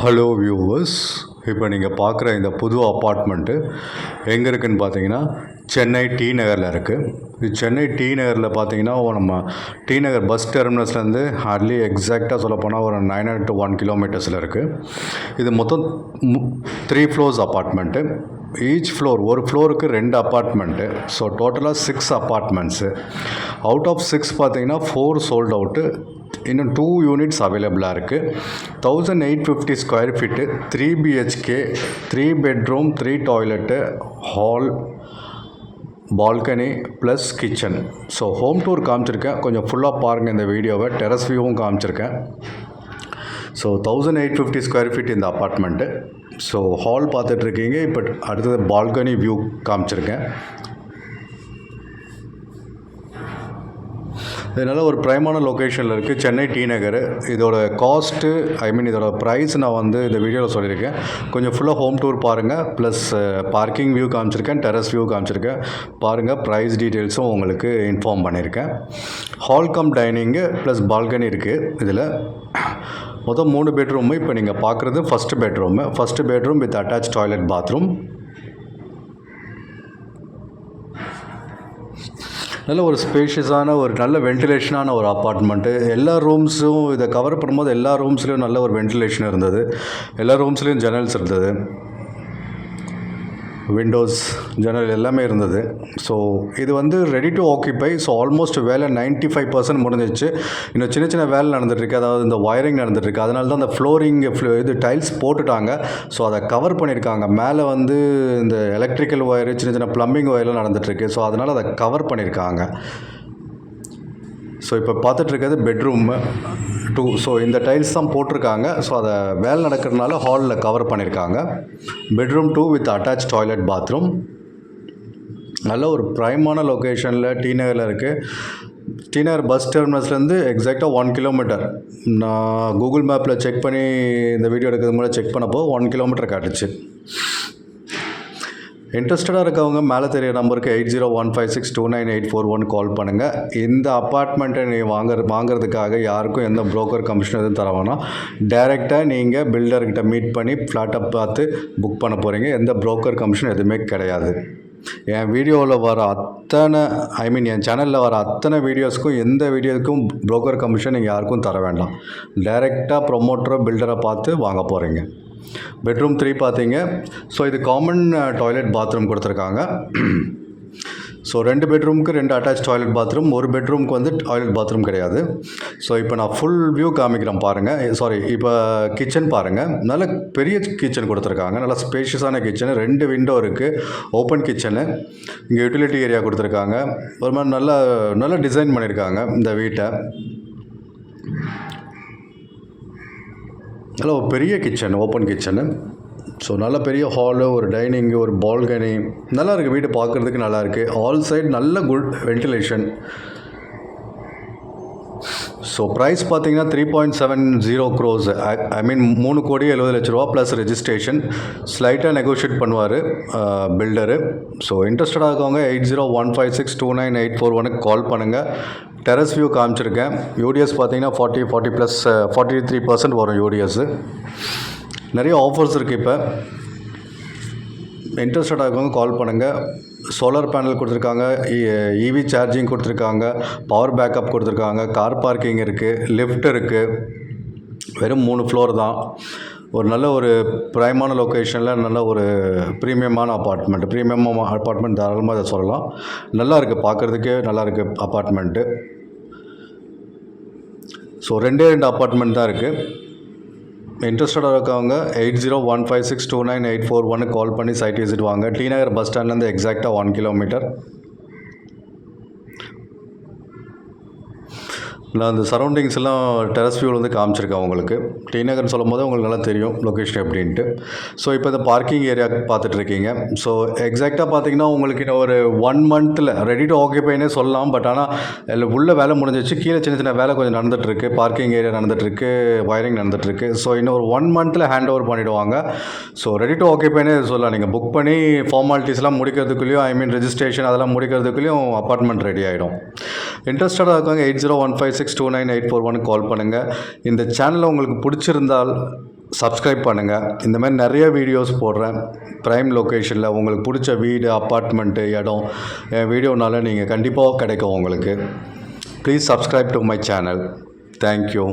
Hello viewers, இப்போ நீங்கள் பார்க்குற இந்த புது அப்பார்ட்மெண்ட்டு எங்கே இருக்குதுன்னு பார்த்தீங்கன்னா சென்னை டி நகரில் இருக்குது. இது சென்னை டி நகரில் பார்த்தீங்கன்னா நம்ம டி நகர் பஸ் டெர்மினஸ்லேருந்து ஹார்ட்லி எக்ஸாக்டாக சொல்லப்போனால் ஒரு 900 to 1 kilometers இருக்குது. இது மொத்தம் 3 floors அப்பார்ட்மெண்ட்டு. ஈச் ஃப்ளோர் ஒரு ஃப்ளோருக்கு 2 அப்பார்ட்மெண்ட்டு. ஸோ டோட்டலாக 6 அப்பார்ட்மெண்ட்ஸு. அவுட் ஆஃப் 6 பார்த்தீங்கன்னா 4 சோல்ட் அவுட்டு. இன்னும் 2 யூனிட்ஸ் அவைலபிளாக இருக்குது. 1850 square feet, 3 BHK, 3 bedroom, 3 toilet, hall, balcony plus kitchen. So home tour காமிச்சிருக்கேன், கொஞ்சம் ஃபுல்லாக பாருங்கள் இந்த வீடியோவை. டெரஸ் வியூவும் காமிச்சிருக்கேன். ஸோ 1850 ஸ்கொயர் ஃபீட் இந்த அப்பார்ட்மெண்ட்டு. ஸோ ஹால் பார்த்துட்ருக்கீங்க. இப்போ அடுத்தது பால்கனி வியூ காமிச்சிருக்கேன். இதனால் ஒரு ப்ரைமான லொக்கேஷனில் இருக்குது, சென்னை டி நகர். இதோட காஸ்ட்டு இதோட ப்ரைஸ் நான் இந்த வீடியோவில் சொல்லியிருக்கேன். கொஞ்சம் ஃபுல்லாக ஹோம் டூர் பாருங்கள், ப்ளஸ் பார்க்கிங் வியூ காமிச்சிருக்கேன், டெரஸ் வியூ காமிச்சிருக்கேன். பாருங்கள், ப்ரைஸ் டீட்டெயில்ஸும் உங்களுக்கு இன்ஃபார்ம் பண்ணியிருக்கேன். Hall come dining plus balcony இருக்குது. இதில் மொத்தம் 3 பெட்ரூமு. இப்போ நீங்கள் பார்க்குறது first bedroom with attach toilet, bathroom. நல்ல ஒரு ஸ்பேஷியஸான ஒரு நல்ல வென்டிலேஷனான ஒரு அப்பார்ட்மெண்ட்டு. எல்லா ரூம்ஸும் இதை கவர் பண்ணும்போது எல்லா ரூம்ஸ்லேயும் நல்ல ஒரு வென்டிலேஷன் இருந்தது. எல்லா ரூம்ஸ்லேயும் ஜன்னல்ஸ் இருந்தது, விண்டோஸ், ஜன்னல் எல்லாமே இருந்தது. ஸோ இது ரெடி டு ஆக்கிபை. ஸோ ஆல்மோஸ்ட் வேலை 95% முடிஞ்சிச்சு. இன்னும் சின்ன சின்ன வேலை நடந்துகிட்ருக்கு. அதாவது இந்த ஒயரிங் நடந்துகிட்ருக்கு. அதனால தான் அந்த ஃப்ளோரிங் இது டைல்ஸ் போட்டுட்டாங்க. ஸோ அதை கவர் பண்ணியிருக்காங்க. மேலே இந்த எலக்ட்ரிக்கல் ஒயரு, சின்ன சின்ன ப்ளம்பிங் ஒயர்லாம் நடந்துகிட்ருக்கு. ஸோ அதனால் அதை கவர் பண்ணியிருக்காங்க. ஸோ இப்போ பார்த்துட்ருக்கிறது பெட்ரூம் 2. ஸோ இந்த டைல்ஸ் தான் போட்டிருக்காங்க. ஸோ அதை வேலை நடக்கிறதுனால ஹாலில் கவர் பண்ணியிருக்காங்க. Bedroom 2 with attach toilet, bathroom. நல்ல ஒரு ப்ரைமான லொக்கேஷனில் டி நகரில் இருக்குது. டி நகர் பஸ் டெர்மினஸ்லேருந்து எக்ஸாக்டாக 1 kilometer. நான் கூகுள் மேப்பில் செக் பண்ணி இந்த வீடியோ எடுக்கிறது மூலம் செக் பண்ணப்போ 1 kilometer காட்டுச்சு. இன்ட்ரெஸ்டடாக இருக்கவங்க மேலே தெரிய நம்பருக்கு 8015629841 கால் பண்ணுங்கள். இந்த அப்பார்ட்மெண்ட்டை நீ வாங்குறதுக்காக யாருக்கும் எந்த ப்ரோக்கர் கமிஷன் எதுவும் தர வேணாம். டைரெக்டாக நீங்கள் பில்டர்கிட்ட மீட் பண்ணி ஃப்ளாட்டை பார்த்து புக் பண்ண போகிறீங்க. எந்த ப்ரோக்கர் கமிஷன் எதுவுமே கிடையாது. என் வீடியோவில் வர அத்தனை என் சேனலில் வர அத்தனை வீடியோஸ்க்கும் எந்த வீடியோவுக்கும் ப்ரோக்கர் கமிஷன் நீங்கள் யாருக்கும் தர வேண்டாம். டைரெக்டாக ப்ரொமோட்டரை, பில்டரை பார்த்து வாங்க போகிறீங்க. பெட்ரூம் 3 பார்த்தீங்க. ஸோ இது காமன் டாய்லெட், பாத்ரூம் கொடுத்துருக்காங்க. So 2 பெட்ரூமுக்கு 2 attach toilet, bathroom. ஒரு பெட்ரூமுக்கு டாய்லெட், பாத்ரூம் கிடையாது. ஸோ இப்போ நான் ஃபுல் வியூ காமிக்கிறேன் பாருங்கள். இப்போ கிச்சன் பாருங்கள். நல்ல பெரிய கிச்சன் கொடுத்துருக்காங்க. நல்ல ஸ்பேஷியஸான கிச்சனு. 2 விண்டோ இருக்குது, ஓப்பன் கிச்சனு. இங்கே யூட்டிலிட்டி ஏரியா கொடுத்துருக்காங்க. ஒரு மாதிரி நல்ல டிசைன் பண்ணியிருக்காங்க இந்த வீட்டை. நல்ல ஒரு பெரிய கிச்சன், ஓப்பன் கிச்சனு. ஸோ நல்ல பெரிய ஹாலு, ஒரு டைனிங்கு, ஒரு பால்கனி. நல்லா இருக்குது, வீடு பார்க்குறதுக்கு நல்லாயிருக்கு. ஆல் சைடு நல்ல குட் வென்டிலேஷன். ஸோ ப்ரைஸ் பார்த்தீங்கன்னா 3.70 crores. 3,70,00,000 plus registration. ஸ்லைட்டாக நெகோஷியேட் பண்ணுவார் பில்டரு. ஸோ இன்ட்ரெஸ்டடாக இருக்கவங்க 8015629841 கால் பண்ணுங்கள். டெரஸ் வியூ காமிச்சிருக்கேன். யூடிஎஸ் பார்த்தீங்கன்னா 43% வரும் யூடிஎஸ்ஸு. நிறைய ஆஃபர்ஸ் இருக்குது. இப்போ இன்ட்ரெஸ்டடாக இருக்கவங்க கால் பண்ணுங்கள். சோலார் பேனல் கொடுத்துருக்காங்க, இவி சார்ஜிங் கொடுத்துருக்காங்க, பவர் பேக்கப் கொடுத்துருக்காங்க, கார் பார்க்கிங் இருக்குது, லிஃப்ட் இருக்குது. வெறும் 3 floor தான். ஒரு நல்ல ஒரு ப்ரைமான லொக்கேஷனில் நல்ல ஒரு ப்ரீமியமான அப்பார்ட்மெண்ட் தாராளமாக இதை சொல்லலாம். நல்லா இருக்குது, பார்க்குறதுக்கே நல்லா இருக்குது அப்பார்ட்மெண்ட்டு. ஸோ 2 அப்பார்ட்மெண்ட் தான் இருக்குது. இன்ட்ரெஸ்டடாக இருக்கவங்க 8015629841 கால் பண்ணி சைட் விசிட் வாங்க. டி நகர் பஸ் ஸ்டாண்ட்லேருந்து எக்ஸாக்டாக 1 kilometer. நான் அந்த சரௌண்டிங்ஸ் எல்லாம் டெரஸ் வியூவில் காமிச்சிருக்கேன் உங்களுக்கு. டி நகர்னு சொல்லும் போது உங்களுக்கு நல்லா தெரியும் லொக்கேஷன் எப்படின்ட்டு. ஸோ இப்போ இந்த பார்க்கிங் ஏரியா பார்த்துட்ருக்கீங்க. ஸோ எக்ஸாக்டாக பார்த்தீங்கன்னா உங்களுக்கு இன்னும் ஒரு 1 monthல் ரெடி டு ஆக்கிபைனே சொல்லலாம். பட் ஆனால் உள்ள வேலை முடிஞ்சிச்சு. கீழே சின்ன சின்ன வேலை கொஞ்சம் நடந்துகிட்ருக்கு. பார்க்கிங் ஏரியா நடந்துகிட்ருக்கு, ஒயரிங் நடந்துகிட்ருக்கு. ஸோ இன்னும் ஒரு 1 monthல் ஹேண்ட் ஓவர் பண்ணிவிடுவாங்க. ஸோ ரெடி டு ஆக்கிபைனே சொல்லலாம். நீங்கள் புக் பண்ணி ஃபார்மாலிட்டிஸ்லாம் முடிக்கிறதுக்குள்ளேயும் ரெஜிஸ்ட்ரேஷன் அதெல்லாம் முடிக்கிறதுக்குள்ளேயும் அப்பார்ட்மெண்ட் ரெடி ஆகிடும். இன்ட்ரெஸ்டடாக இருக்காங்க 8015629841 கால் பண்ணுங்கள். இந்த சேனலை உங்களுக்கு பிடிச்சிருந்தால் சப்ஸ்கிரைப் பண்ணுங்கள். இந்த மாதிரி நிறைய வீடியோஸ் போடுறேன். ப்ரைம் லொக்கேஷனில் உங்களுக்கு பிடிச்ச வீடு, அப்பார்ட்மெண்ட்டு, இடம் என் வீடியோனால நீங்கள் கண்டிப்பாக கிடைக்கும் உங்களுக்கு. Please subscribe to my channel. Thank you.